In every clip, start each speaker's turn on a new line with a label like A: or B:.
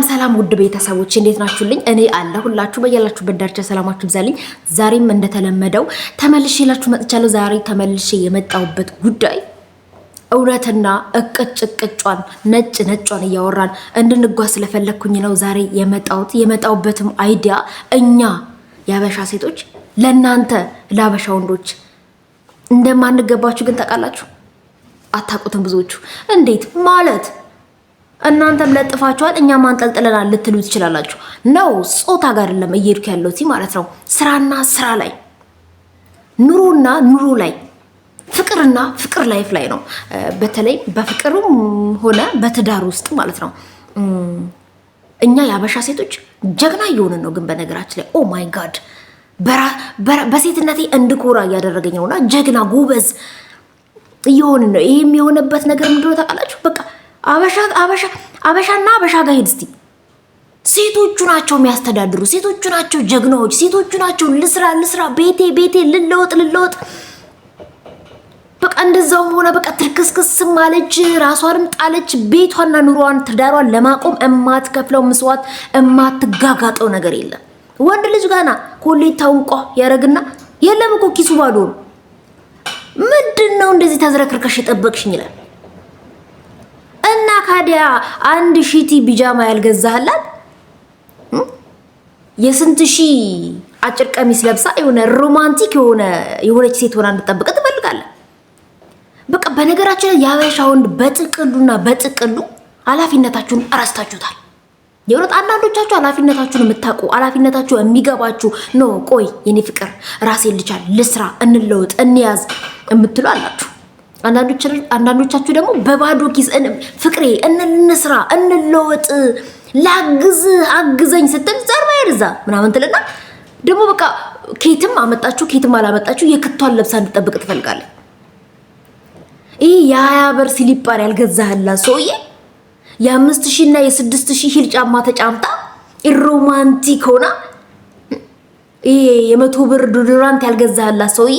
A: ሰላም ውድ ቤተሰቦች እንዴት ናችሁልኝ? እኔ አለሁላችሁ በያላችሁበት ዳርቻ ሰላማችሁ ይብዛልኝ። ዛሬም እንደተለመደው ተመልሼላችሁ መጥቻለሁ። ዛሬ ተመልሼ የመጣሁበት ጉዳይ እውነትና እቅጭቅጯን ነጯን እያወራን እንድንጓዝ ስለፈለኩኝ ነው ዛሬ የመጣሁበትም አይዲያ እኛ የአበሻ ሴቶች ለእናንተ ለአበሻ ወንዶች እንደማንገባችሁ ግን ታውቃላችሁ? አታውቁትም ብዙዎቹ። እንዴት ማለት እናንተም ለጥፋችኋል እኛም አንጠልጥለናል ልትሉ ትችላላችሁ። ነው ጾታ ጋር አይደለም እየሄድኩ ያለው እዚህ ማለት ነው። ስራና ስራ ላይ፣ ኑሮና ኑሮ ላይ፣ ፍቅርና ፍቅር ላይፍ ላይ ነው። በተለይ በፍቅሩም ሆነ በትዳር ውስጥ ማለት ነው። እኛ የአበሻ ሴቶች ጀግና እየሆንን ነው። ግን በነገራችን ላይ ኦ ማይ ጋድ በሴትነቴ እንድኮራ እያደረገኝ ነውና ጀግና ጎበዝ እየሆንን ነው። ይሄም የሆነበት ነገር ምንድነው ታውቃላችሁ? በቃ አበሻና አበሻ ጋር ሄድ እስቲ። ሴቶቹ ናቸው የሚያስተዳድሩ፣ ሴቶቹ ናቸው ጀግናዎች፣ ሴቶቹ ናቸው ልስራ ቤቴ ልለወጥ። በቃ እንደዛውም ሆነ በቃ ትርክስክስም አለች፣ ራሷንም ጣለች። ቤቷና ኑሯን ትዳሯን ለማቆም እማትከፍለው መስዋዕት እማትጋጋጠው ነገር የለም። ወንድ ልጅ ጋና ኮሌታውን ቋ ያረግና የለም እኮ ኪሱ ባዶ ነው። ምንድነው እንደዚህ ተዝረክርከሽ የጠበቅሽኝ ይላል። እና ካዲያ አንድ ሺቲ ቢጃማ ያልገዛህላት የስንት ሺህ አጭር ቀሚስ ለብሳ የሆነ ሮማንቲክ የሆነች ሴት ሆና እንድጠብቅ ትፈልጋለህ? በቃ በነገራችን ላይ የአበሻ ወንድ በጥቅሉ ኃላፊነታችሁን እረስታችሁታል። የእውነት አንዳንዶቻችሁ ኃላፊነታችሁን የምታውቁ ኃላፊነታችሁ የሚገባችሁ ነው። ቆይ የኔ ፍቅር ራሴን ልቻል፣ ልስራ፣ እንለውጥ፣ እንያዝ የምትሉ አላችሁ። አንዳንዶቻችሁ ደግሞ በባዶ ኪስ ፍቅሬ እንስራ፣ እንለወጥ፣ ላግዝ፣ አግዘኝ ስትል ዘርባ ይርዛ ምናምን ትልና ደግሞ በቃ ኬትም አመጣችሁ ኬትም አላመጣችሁ የክቷን ለብሳ እንድጠብቅ ትፈልጋለህ። ይህ የ20 ብር ሲሊፓር ያልገዛህላት ሰውዬ የ5,000 እና የ6,000 ሂል ጫማ ተጫምታ ሮማንቲክ ሆና የ100 ብር ዶዶራንት ያልገዛህላት ሰውዬ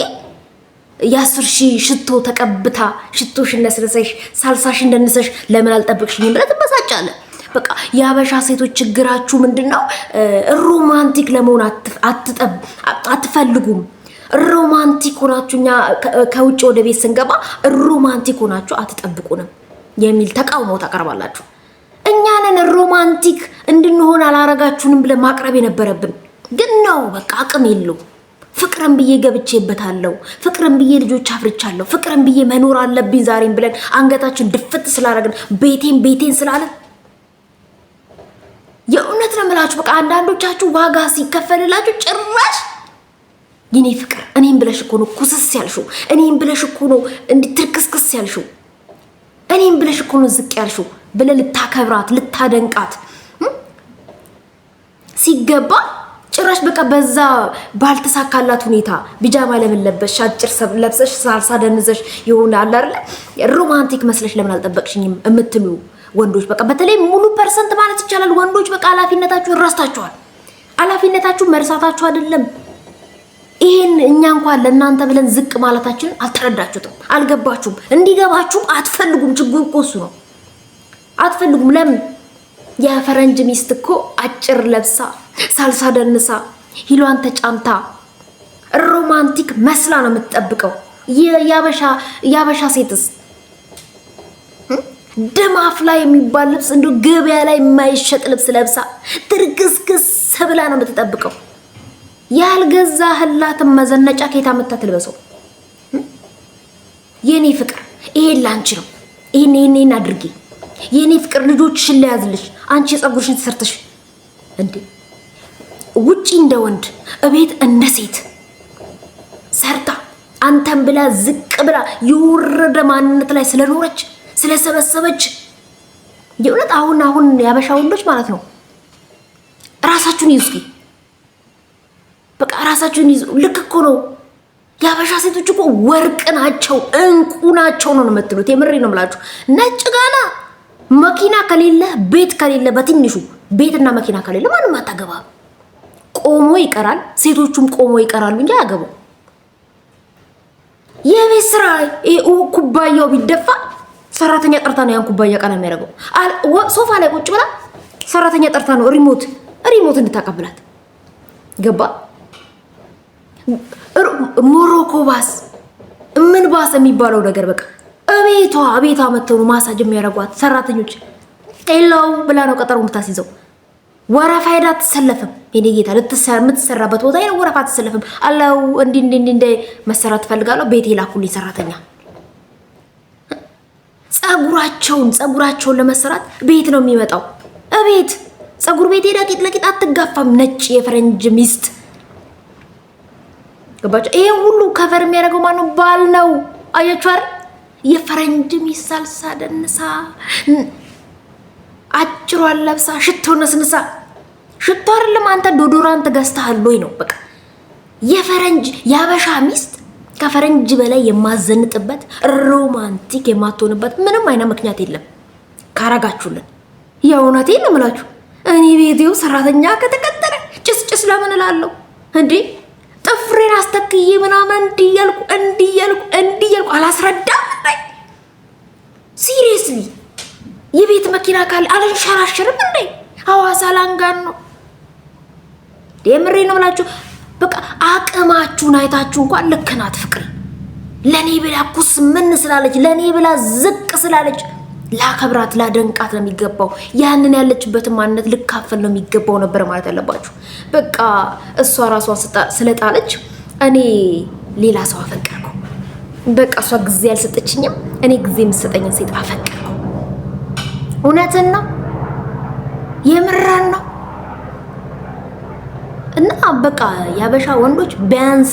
A: የ10,000 ሽቶ ተቀብታ ሽቶሽን ነስነሰሽ ሳልሳሽን እንደነሰሽ ለምን አልጠብቅሽኝም ብለህ ትበሳጫለህ። በቃ የአበሻ ሴቶች ችግራችሁ ምንድነው? ሮማንቲክ ለመሆን አትፈልጉም። ሮማንቲክ ሆናችሁ እኛ ከውጭ ወደ ቤት ስንገባ ሮማንቲክ ሆናችሁ አትጠብቁንም የሚል ተቃውሞ ታቀርባላችሁ። እኛንን ሮማንቲክ እንድንሆን አላረጋችሁንም ብለን ማቅረብ የነበረብን ግን ነው። በቃ አቅም የለው። ፍቅርን ብዬ ገብቼበታለሁ፣ ፍቅርን ብዬ ልጆች አፍርቻለሁ፣ ፍቅርን ብዬ መኖር አለብኝ ዛሬም ብለን አንገታችን ድፍት ስላደረግን ቤቴን ስላለን የእውነት ነው የምላችሁ። በቃ አንዳንዶቻችሁ ዋጋ ሲከፈልላችሁ ጭራሽ የኔ ፍቅር እኔም ብለሽ እኮ ነው ኩስስ ያልሽው፣ እኔም ብለሽ እኮ ነው እንድትርክስክስ ያልሽው፣ እኔም ብለሽ እኮ ነው ዝቅ ያልሽው ብለህ ልታከብራት ልታደንቃት ሲገባ ጭራሽ በቃ በዛ ባልተሳካላት ሁኔታ ቢጃማ ለምን ለበሽ አጭር ለብሰሽ ሳልሳ ደንዘሽ ይሆን አለ አይደል ሮማንቲክ መስለሽ ለምን አልጠበቅሽኝም የምትሉ ወንዶች በቃ በተለይ ሙሉ ፐርሰንት ማለት ይቻላል ወንዶች በቃ ኃላፊነታችሁ ረስታችኋል። ኃላፊነታችሁ መርሳታችሁ አይደለም፣ ይሄን እኛ እንኳን ለእናንተ ብለን ዝቅ ማለታችንን አልተረዳችሁትም፣ አልገባችሁም። እንዲገባችሁ አትፈልጉም። ችግሩ እኮ እሱ ነው። አትፈልጉም። ለምን? የፈረንጅ ሚስት እኮ አጭር ለብሳ ሳልሳ ደንሳ ሂሏን ተጫምታ ሮማንቲክ መስላ ነው የምትጠብቀው። የአበሻ ሴትስ ደም አፍላ የሚባል ልብስ እንደ ገበያ ላይ የማይሸጥ ልብስ ለብሳ ትርክስክስ ብላ ነው የምትጠብቀው። ያልገዛህላትን መዘነጫ ከየት አመጣ ትልበሰው? የኔ ፍቅር ይሄን ላንቺ ነው፣ ይሄን አድርጊ የኔ ፍቅር ልጆችሽን ለያዝልሽ፣ አንቺ የጸጉርሽን ተሰርተሽ እንዴ ውጪ እንደ ወንድ እቤት እንደ ሴት ሰርታ አንተም ብላ ዝቅ ብላ የወረደ ማንነት ላይ ስለኖረች ስለሰበሰበች የእውነት አሁን ያበሻ ወንዶች ማለት ነው ራሳችሁን ይዙ። በቃ ራሳችሁን ይዙ። ልክ እኮ ነው። ያበሻ ሴቶች እኮ ወርቅ ናቸው፣ እንቁ ናቸው ነው የምትሉት። የምሬ ነው የምላችሁ። ነጭ ጋና መኪና ከሌለ ቤት ከሌለ በትንሹ ቤትና መኪና ከሌለ ማንም አታገባ። ቆሞ ይቀራል። ሴቶቹም ቆሞ ይቀራሉ እንጂ አያገቡ። የቤት ስራ ኩባያው ቢደፋ ሰራተኛ ጠርታ ነው ያን ኩባያ ቀና የሚያደርገው። ሶፋ ላይ ቁጭ ብላ ሰራተኛ ጠርታ ነው ሪሞት እንድታቀብላት ገባ። ሞሮኮ ባስ ምን ባስ የሚባለው ነገር በቃ ቤቷ መተው ማሳጅ የሚያደርጓት ሰራተኞች ሄለው ብላ ነው ቀጠሮ የምታስይዘው። ወረፋ ሄዳ አትሰለፍም። የኔ ጌታ የምትሰራበት ቦታ ሄዳ ወረፋ አትሰለፍም። አለው እንዲ መሰራት ፈልጋለሁ ቤቴ ላኩልኝ ሰራተኛ። ጸጉራቸውን ለመሰራት ቤት ነው የሚመጣው። እቤት ጸጉር ቤት ሄዳ ቂጥ ለቂጥ አትጋፋም። ነጭ የፈረንጅ ሚስት ገባችሁ? ይሄ ሁሉ ከቨር የሚያደርገው ማነው? ባል ነው። አያችሁ አይደል? የፈረንጅ ሚስት ሳልሳ ደንሳ አጭሯን ለብሳ ሽቶ ነስንሳ ሽቶ አይደለም አንተ ዶዶራንት ገዝተሃል ወይ ነው በቃ። የፈረንጅ ያበሻ ሚስት ከፈረንጅ በላይ የማዘንጥበት ሮማንቲክ የማትሆንበት ምንም አይነት ምክንያት የለም ካረጋችሁልን። የእውነቴን ነው የምላችሁ። እኔ ቤቴው ሰራተኛ ከተቀጠረ ጭስጭስ ለምን እላለሁ እንዴ? ጥፍሬን አስተክዬ ምናምን እንዲያልኩ አላስረዳም ላይ ሲሪየስሊ የቤት መኪና ካለ አልንሸራሸርም እንዴ? ሐዋሳ ላንጋን ነው የምሬ ነው የምላችሁ። በቃ አቅማችሁን አይታችሁ እንኳን ልክ ናት ፍቅሬ። ለኔ ብላ ኩስ ምን ስላለች ለኔ ብላ ዝቅ ስላለች ላከብራት ላደንቃት ነው የሚገባው። ያንን ያለችበትን ማንነት ልካፈል ነው የሚገባው ነበር ማለት ያለባችሁ። በቃ እሷ ራሷን ስለጣለች እኔ ሌላ ሰው አፈቀርኩ። በቃ እሷ ጊዜ ያልሰጠችኝም እኔ ጊዜ የምትሰጠኝን ሴት አፈቀርኩ። እውነትን ነው የምራን ነው። እና በቃ ያበሻ ወንዶች ቢያንስ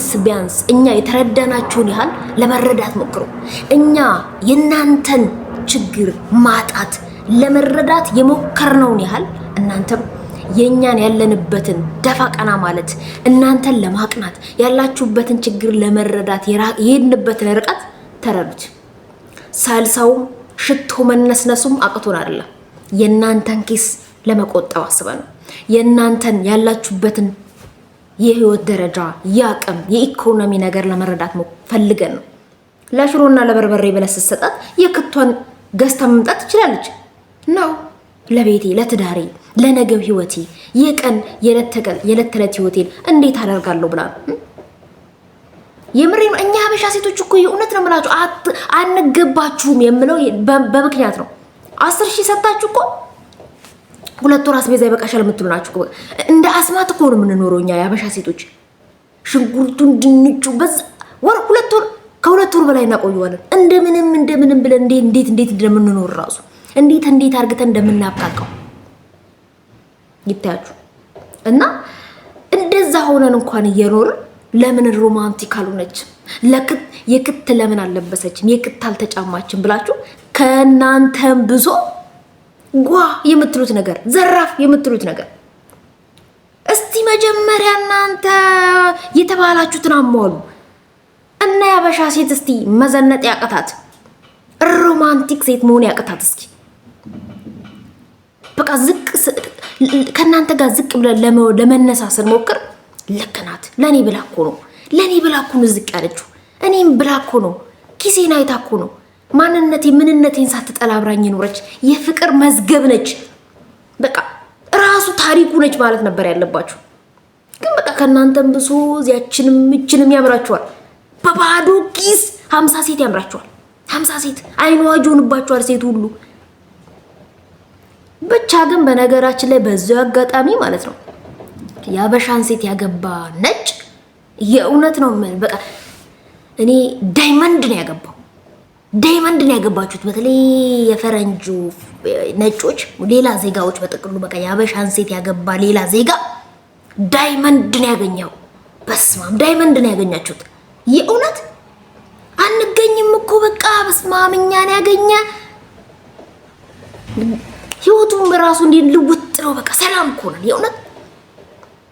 A: እኛ የተረዳናችሁን ያህል ለመረዳት ሞክሩ። እኛ የናንተን ችግር ማጣት ለመረዳት የሞከርነውን ያህል እናንተም የኛን ያለንበትን ደፋ ቀና ማለት እናንተን ለማቅናት ያላችሁበትን ችግር ለመረዳት የሄድንበትን ርቀት ተረዱት። ሳልሳውም ሽቶ መነስነሱም አቅቶን አይደለም፣ የናንተን ኪስ ለመቆጠብ አስበን ነው። የናንተን ያላችሁበትን የህይወት ደረጃ ያቅም የኢኮኖሚ ነገር ለመረዳት ፈልገን ነው። ለሽሮና ለበርበሬ ብለህ ስትሰጣት የክቷን ገዝታ መምጣት ትችላለች ነው። ለቤቴ ለትዳሬ ለነገው ህይወቴ የቀን የዕለት ተዕለት ህይወቴን እንዴት አደርጋለሁ ብላ የምሬን። እኛ ሀበሻ ሴቶች እኮ የእውነት ነው የምላችሁ አንገባችሁም የምለው በምክንያት ነው። 10,000 ሰጣችሁ እኮ 2 ወር አስቤዛ ይበቃሻል የምትሉ ናችሁ። እንደ አስማት እኮ ነው የምንኖረው እኛ የሀበሻ ሴቶች። ሽንኩርቱን ድንቹ በዛ ወር 2 ወር ከ2 ወር በላይ እናቆየዋለን። እንደምንም ብለን እንዴት እንደምንኖር ራሱ እንዴት አርግተን እንደምናብቃቀው ይታያችሁ። እና እንደዛ ሆነን እንኳን እየኖርን ለምን ሮማንቲክ አልሆነች የክት ለምን አልለበሰችም የክት አልተጫማችም ብላችሁ ከናንተም ብሶ ጓ የምትሉት ነገር ዘራፍ የምትሉት ነገር እስቲ መጀመሪያ እናንተ የተባላችሁትን አሟሉ። እና ያበሻ ሴት እስቲ መዘነጥ ያቀታት ሮማንቲክ ሴት መሆን ያቀታት እስኪ በቃ ከናንተ ጋር ዝቅ ብለን ለመነሳሰር ሞክር። ልክ ናት። ለኔ ብላ እኮ ነው ዝቅ ያለችው። እኔም ብላ እኮ ነው ኪሴን አይታ እኮ ነው ምንነቴን ሳትጠላ አብራኝ ኖረች። የፍቅር መዝገብ ነች። በቃ ራሱ ታሪኩ ነች ማለት ነበር ያለባችሁ። ግን በቃ ከናንተም ብሶ እዚያችንም ያምራችኋል። በባዶ ኪስ 50 ሴት ያምራችኋል። 50 ሴት አይኑ ዋጆንባችኋል ሴት ሁሉ። ብቻ ግን በነገራችን ላይ በዚያው አጋጣሚ ማለት ነው ያበሻን ሴት ያገባ ነጭ የእውነት ነው በቃ እኔ ዳይመንድ ነው ያገባችሁት። በተለይ የፈረንጁ ነጮች ሌላ ዜጋዎች በጥቅሉ በቃ ያበሻን ሴት ያገባ ሌላ ዜጋ ዳይመንድ ነው ያገኘው። በስማም ዳይመንድ ነው ያገኛችሁት። የእውነት አንገኝም እኮ በቃ በስማም እኛን ያገኘ ህይወቱን በራሱ እንዴት ልውጥ ነው በቃ ሰላም እኮ ነው የእውነት።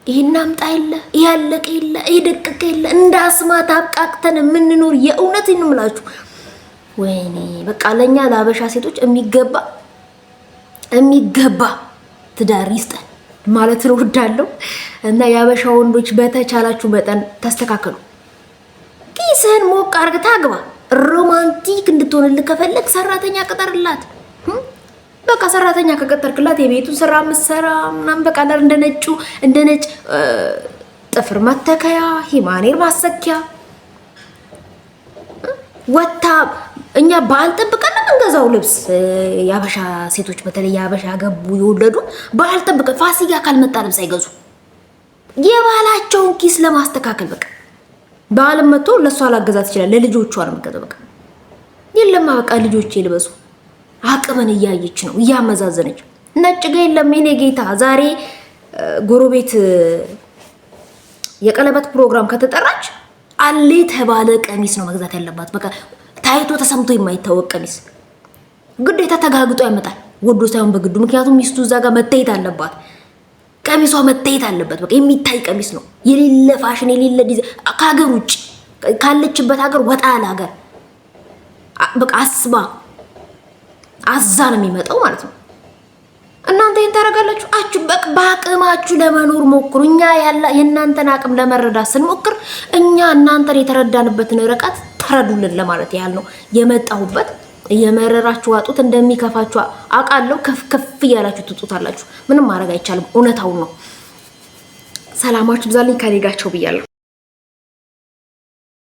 A: ይሄን አምጣ የለ ያለቀ የለ ይደቅቅ የለ እንዳስማት አብቃቅተን የምንኖር የእውነት እንምላችሁ። ወይኔ በቃ ለኛ ለአበሻ ሴቶች የሚገባ ትዳር ይስጠን ማለት ነው ወዳለው። እና የአበሻ ወንዶች በተቻላችሁ መጠን ተስተካከሉ። ኪስህን ሞቅ አርግታ አግባ። ሮማንቲክ እንድትሆንልህ ከፈለግ ሰራተኛ ቅጠርላት። በቃ ሰራተኛ ከቀጠርክላት የቤቱን ስራ ምሰራ ምናምን በቃ እንደ ነጭ ጥፍር መተከያ ሂማኔር ማሰኪያ ወታ እኛ በዓል ጠብቀን እንገዛው ልብስ ያበሻ ሴቶች በተለይ ያበሻ ገቡ ይወለዱ በዓል ጠብቀን ፋሲካ ካልመጣ ልብስ አይገዙ የባላቸውን ኪስ ለማስተካከል በቃ በዓል መጥቶ ለሷ አላገዛት ይችላል ለልጆቿ ነው የምትገዛው በቃ የለማ በቃ ልጆቼ ልበሱ አቅምን እያየች ነው እያመዛዘነች ነጭ ገ የለም የኔ ጌታ ዛሬ ጎረቤት የቀለበት ፕሮግራም ከተጠራች አለ ተባለ ቀሚስ ነው መግዛት ያለባት በቃ ታይቶ ተሰምቶ የማይታወቅ ቀሚስ ግዴታ ተጋግጦ ያመጣል ወዶ ሳይሆን በግዱ ምክንያቱም ሚስቱ እዛ ጋር መታየት አለባት ቀሚሷ መታየት አለበት በቃ የሚታይ ቀሚስ ነው የሌለ ፋሽን የሌለ ዲዛይን ከሀገር ውጭ ካለችበት ሀገር ወጣ ያለ ሀገር በቃ አስባ አዛ ነው የሚመጣው ማለት ነው እናንተ ይሄን ታረጋላችሁ አችሁ በቃ በአቅማችሁ ለመኖር ሞክሩ እኛ የእናንተን አቅም ለመረዳት ስንሞክር እኛ እናንተን የተረዳንበትን ርቀት ተረዱልን ለማለት ያህል ነው የመጣሁበት የመረራችሁ ዋጡት እንደሚከፋችሁ አቃለው ከፍ ያላችሁ ትጡታላችሁ ምንም ማድረግ አይቻልም እውነታው ነው ሰላማችሁ ብዛልኝ ካሌጋቸው ብያለሁ